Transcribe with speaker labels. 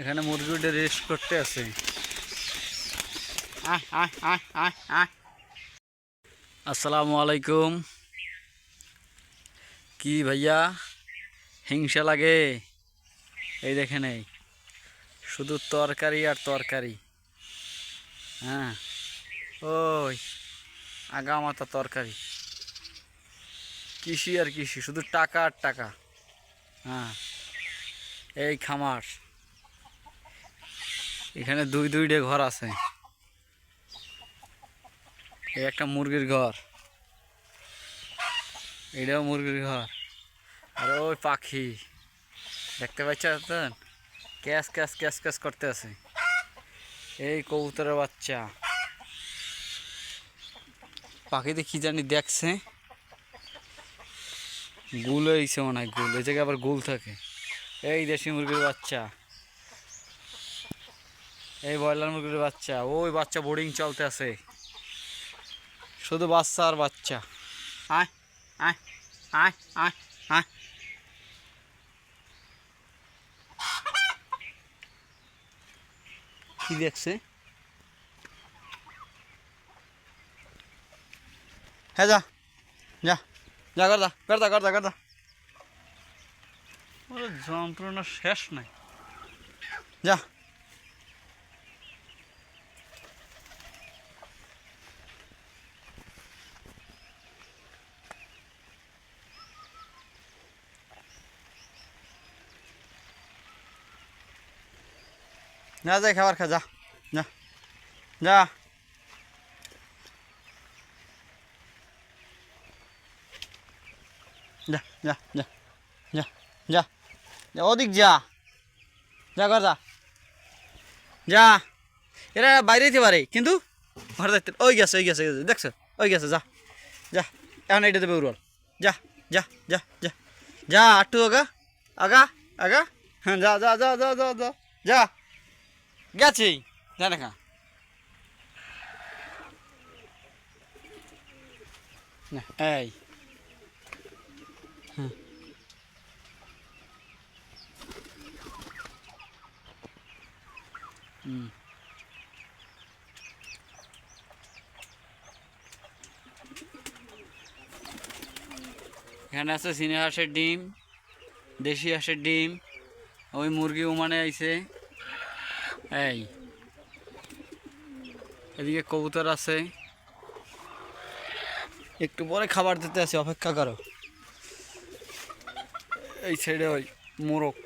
Speaker 1: এখানে মুরগিটা রেস্ট করতে আছে। আসসালামু আলাইকুম। কি ভাইয়া হিংসা লাগে? এই দেখেন, এই শুধু তরকারি আর তরকারি। হ্যাঁ, ওই আগা মাথা তরকারি, কৃষি আর কৃষি, শুধু টাকা আর টাকা। হ্যাঁ, এই খামার, এখানে দুইটা ঘর আছে। এই একটা মুরগির ঘর, এটাও মুরগির ঘর। আর ওই পাখি দেখতে পাচ্ছেন, ক্যাস ক্যাস ক্যাস ক্যাস করতে আছে। এই কবুতরের বাচ্চা, পাখিতে কি জানি দেখছে, গুল হয়েছে মনে হয়, গুল এই জায়গায় আবার গুল থাকে। এই দেশি মুরগির বাচ্চা, এই ব্রয়লার মুরগির বাচ্চা, ওই বাচ্চা বোর্ডিং চলতে আছে, শুধু বাচ্চা আর বাচ্চা। আয় আয় আয় আয় আয়, কি দেখছে? হ্যাঁ, যা যা যা, করদা করদা করদা করদা। যন্ত্রণা শেষ নাই, যা। যা যাই খাবার খা, যা যা যা। যা যা যা যা যা যা, ওদিক যা, যা কর যা যা। এরা বাইরে যেতে পারে কিন্তু ঘরে দেখতে, ওই গেছে ওই গেছে, দেখছো ওই গেছে, যা যা। এখন এইটা দেবে উড়াল, যা যা যা যা যা, একটু আগা আগা আগা। হ্যাঁ, যা যা যা যা যা যা যা, গেছি, যা দেখা। এই হ্যাঁ, হুম, এখানে আছে চীনা হাঁসের ডিম, দেশি হাঁসের ডিম, ওই মুরগি ওমানে আইছে। এই এদিকে কবুতর আছে, একটু পরে খাবার দিতে আছে, অপেক্ষা করো। এই সাইডে ওই মোরগ।